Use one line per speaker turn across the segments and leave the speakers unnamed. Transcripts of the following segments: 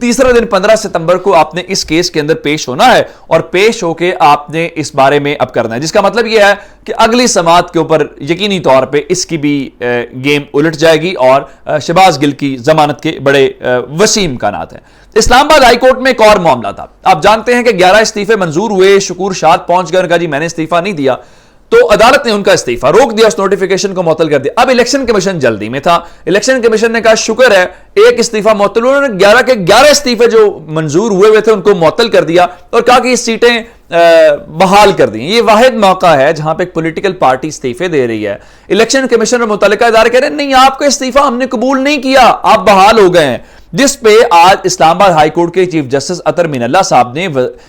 تیسرا دن 15 ستمبر کو آپ نے اس کیس کے اندر پیش ہونا ہے اور پیش ہو کے آپ نے اس بارے میں اب کرنا ہے، جس کا مطلب یہ ہے کہ اگلی سماعت کے اوپر یقینی طور پہ اس کی بھی گیم الٹ جائے گی اور شہباز گل کی ضمانت کے بڑے وسیع امکانات ہیں۔ اسلام آباد ہائی کورٹ میں ایک اور معاملہ تھا، آپ جانتے ہیں کہ 11 استعفے منظور ہوئے، شکور شاد پہنچ گئے اور کہا جی میں نے استعفیٰ نہیں دیا، تو عدالت نے ان کا استعفیٰ روک دیا، اس نوٹیفیکیشن کو معطل کر دیا۔ اب الیکشن کمیشن جلدی میں تھا، الیکشن کمیشن نے کہا شکر ہے ایک استعفیٰ معطل، انہوں نے 11 کے 11 استعفے جو منظور ہوئے تھے ان کو معطل کر دیا اور کہا کہ یہ سیٹیں بحال کر دیں۔ یہ واحد موقع ہے جہاں پہ ایک پولیٹیکل پارٹی استعفے دے رہی ہے، الیکشن کمیشن اور متعلقہ ادارے کہہ رہے ہیں نہیں آپ کا استعفیٰ ہم نے قبول نہیں کیا، آپ بحال ہو گئے ہیں، جس پہ آج اسلام آباد ہائی کورٹ کے چیف جسٹس اطہر مین اللہ صاحب نے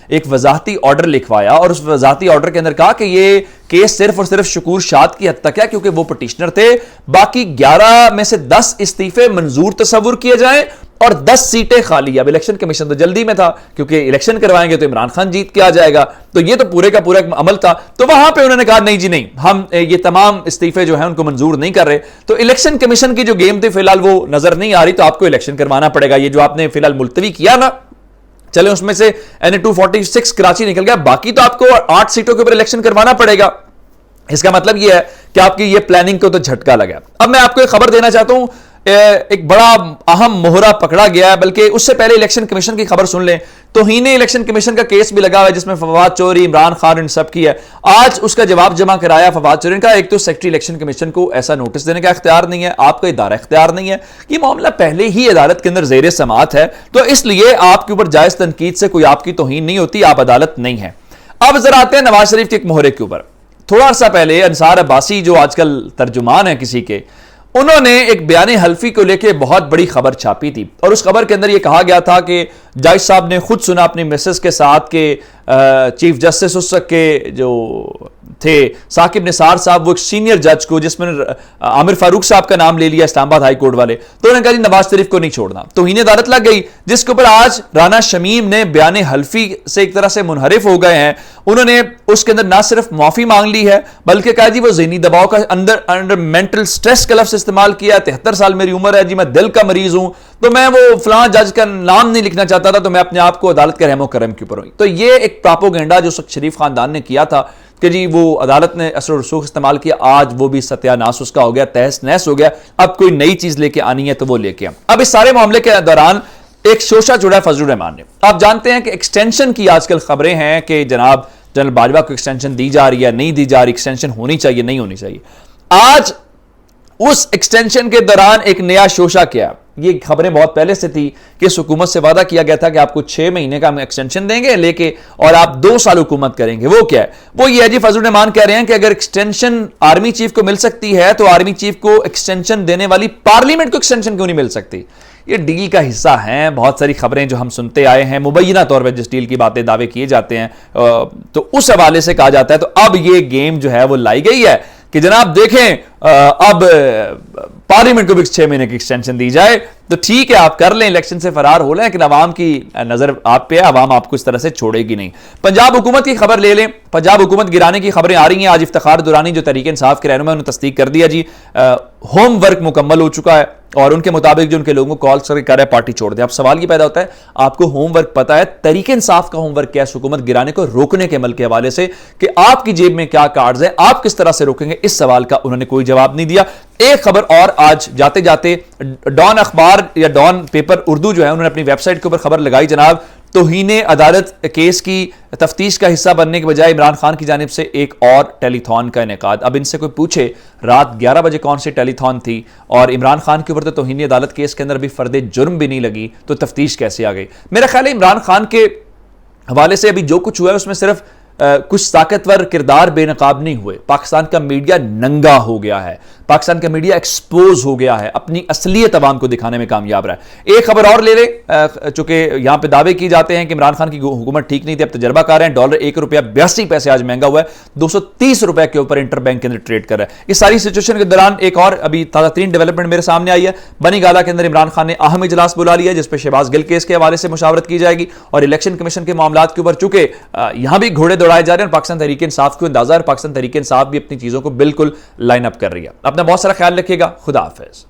ایک وضاحتی آرڈر لکھوایا اور اس وضاحتی آرڈر کے اندر کہا کہ یہ کیس صرف اور صرف شکور شاد کی حد تک ہے کیونکہ وہ پٹیشنر تھے، باقی 11 میں سے 10 استعفے منظور تصور کیے جائیں اور 10 سیٹیں خالی۔ اب الیکشن کمیشن تو جلدی میں تھا کیونکہ الیکشن کروائیں گے تو عمران خان جیت کے آ جائے گا، تو یہ تو پورے کا پورا ایک عمل تھا، تو وہاں پہ انہوں نے کہا نہیں جی نہیں، ہم یہ تمام استعفے جو ہیں ان کو منظور نہیں کر رہے، تو الیکشن کمیشن کی جو گیم تھی فی الحال وہ نظر نہیں آ رہی، تو آپ کو الیکشن کروانا پڑے گا۔ یہ جو آپ نے فی الحال ملتوی کیا نا، چلے اس میں سے NA-246 کراچی نکل گیا، باقی تو آپ کو 8 سیٹوں کے اوپر الیکشن کروانا پڑے گا۔ اس کا مطلب یہ ہے کہ آپ کی یہ پلاننگ کو تو جھٹکا لگا۔ اب میں آپ کو ایک خبر دینا چاہتا ہوں، ایک بڑا اہم مہرہ پکڑا گیا ہے، بلکہ اس سے پہلے الیکشن کمیشن کی خبر سن لیں۔ توہین الیکشن کمیشن کا کیس بھی لگا ہوا ہے جس میں فواد چوہدری، عمران خان ان سب کی ہے، آج اس کا جواب جمع کرایا فواد چوہدری کا۔ ایک تو سیکرٹری الیکشن کمیشن کو ایسا نوٹس دینے کا اختیار نہیں ہے، آپ کا ادارہ اختیار نہیں ہے، یہ معاملہ پہلے ہی عدالت کے اندر زیر سماعت ہے، تو اس لیے آپ کے اوپر جائز تنقید سے کوئی آپ کی توہین نہیں ہوتی، آپ عدالت نہیں ہے۔ اب ذرا آتے ہیں نواز شریف کے ایک مہرے کے اوپر۔ تھوڑا سا پہلے انصار عباسی جو آج کل ترجمان ہیں کسی کے، انہوں نے ایک بیان حلفی کو لے کے بہت بڑی خبر چھاپی تھی اور اس خبر کے اندر یہ کہا گیا تھا کہ جج صاحب نے خود سنا اپنی مسز کے ساتھ کہ چیف جسٹس اس وقت کے جو تھے ثاقب نثار صاحب، وہ ایک سینئر جج کو، جس میں عامر فاروق صاحب کا نام لے لیا اسلام آباد ہائی کورٹ والے، تو انہوں نے کہا جی نواز شریف کو نہیں چھوڑنا، توہین عدالت لگ گئی، جس کے اوپر آج رانا شمیم نے بیان حلفی سے ایک طرح سے منحرف ہو گئے ہیں۔ انہوں نے اس کے اندر نہ صرف معافی مانگ لی ہے بلکہ کہا جی وہ ذہنی دباؤ کا انڈر مینٹل سٹریس کا لفظ استعمال کیا، 73 سال میری عمر ہے جی، میں دل کا مریض ہوں، تو میں وہ فلاں جج کا نام نہیں لکھنا چاہتا تھا، تو میں اپنے آپ کو عدالت کے رحم و کرم کے اوپر ہوئی۔ تو یہ ایک پراپوگنڈا جو شریف خاندان نے کیا تھا کہ جی وہ عدالت نے اثر و رسوخ استعمال کیا، آج وہ بھی ستیہ ناس اس کا ہو گیا، تہس نہس ہو گیا، اب کوئی نئی چیز لے کے آنی ہے تو وہ لے کے اب اس سارے معاملے کے دوران ایک شوشہ جڑا ہے فضل الرحمان نے۔ آپ جانتے ہیں کہ ایکسٹینشن کی آج کل خبریں ہیں کہ جناب جنرل باجوہ کو ایکسٹینشن دی جا رہی ہے، نہیں دی جا رہی، ایکسٹینشن ہونی چاہیے نہیں ہونی چاہیے۔ آج اس ایکسٹینشن کے دوران ایک نیا شوشہ کیا، یہ خبریں بہت پہلے سے تھی کہ اس حکومت سے وعدہ کیا گیا تھا کہ آپ کو 6 مہینے کا ہم ایکسٹینشن دیں گے لے کے اور آپ 2 سال حکومت کریں گے۔ وہ کیا ہے؟ وہ یہ ہے جی فضل الرحمان کہہ رہے ہیں کہ اگر ایکسٹینشن آرمی چیف کو مل سکتی ہے تو آرمی چیف کو ایکسٹینشن دینے والی پارلیمنٹ کو ایکسٹینشن کیوں نہیں مل سکتی؟ یہ ڈیل کا حصہ ہیں، بہت ساری خبریں جو ہم سنتے آئے ہیں، مبینہ طور پہ جس ڈیل کی باتیں دعوے کیے جاتے ہیں تو اس حوالے سے کہا جاتا ہے، تو اب یہ گیم جو ہے وہ لائی گئی ہے کہ جناب دیکھیں اب پارلیمنٹ کو بھی 6 مہینے کی ایکسٹینشن دی جائے تو ٹھیک ہے آپ کر لیں، الیکشن سے فرار ہو لیں، لیکن عوام کی نظر آپ پہ ہے، عوام آپ کو اس طرح سے چھوڑے گی نہیں۔ پنجاب حکومت کی خبر لے لیں، پنجاب حکومت گرانے کی خبریں آ رہی ہیں۔ آج افتخار درانی جو تحریک انصاف کے رہنما انہوں نے تصدیق کر دیا جی ہوم ورک مکمل ہو چکا ہے اور ان کے مطابق جو ان کے لوگوں کو کال کر رہا ہے پارٹی چھوڑ دیں۔ اب سوال یہ پیدا ہوتا ہے آپ کو ہوم ورک پتا ہے، تحریک انصاف کا ہوم ورک کیا ہے حکومت گرانے کو روکنے کے عمل کے حوالے سے کہ آپ کی جیب میں کیا کارڈز ہیں، آپ کس طرح سے روکیں گے؟ اس سوال کا انہوں نے کوئی جواب نہیں دیا۔ ایک خبر اور آج جاتے جاتے ڈان اخبار یا ڈان پیپر اردو جو ہے انہوں نے اپنی ویب سائٹ کے اوپر خبر لگائی جناب توہین عدالت کیس کی تفتیش کا حصہ بننے کے بجائے عمران خان کی جانب سے ایک اور ٹیلی تھون کا انعقاد۔ اب ان سے کوئی پوچھے رات 11 بجے کون سی ٹیلی تھون تھی اور عمران خان کے اوپر تو توہین عدالت کیس کے اندر بھی فرد جرم بھی نہیں لگی تو تفتیش کیسے آ گئی؟ میرا خیال ہے عمران خان کے حوالے سے ابھی جو کچھ ہوا ہے اس میں صرف کچھ طاقتور کردار بے نقاب نہیں ہوئے، پاکستان کا میڈیا ننگا ہو گیا ہے، پاکستان کا میڈیا ایکسپوز ہو گیا ہے، اپنی اصلیت عوام کو دکھانے میں کامیاب رہا ہے۔ ایک خبر اور لے لیں، چونکہ یہاں پہ دعوے کی جاتے ہیں کہ عمران خان کی حکومت ٹھیک نہیں تھی، اب تجربہ کار ہیں، ڈالر 1 روپیہ 82 پیسے آج مہنگا ہوا ہے، 230 روپے کے اوپر انٹر بینک کے اندر ٹریڈ کر رہا ہے۔ اس ساری سچویشن کے دوران ایک اور ابھی تازہ ترین ڈیولپمنٹ میرے سامنے آئی ہے، بنی گالا کے اندر عمران خان نے اہم اجلاس بلا لیا جس پہ شہباز گل کیس کے حوالے سے مشاورت کی جائے گی اور الیکشن کمیشن کے معاملات کے اوپر چونکہ یہاں بھی گھوڑے دوڑائے جا رہے ہیں، پاکستان تحریک انصاف کو اندازہ ہے، پاکستان تحریک انصاف بھی اپنی چیزوں کو بالکل لائن اپ کر رہی ہے۔ اپنا بہت سارا خیال رکھیے گا، خدا حافظ۔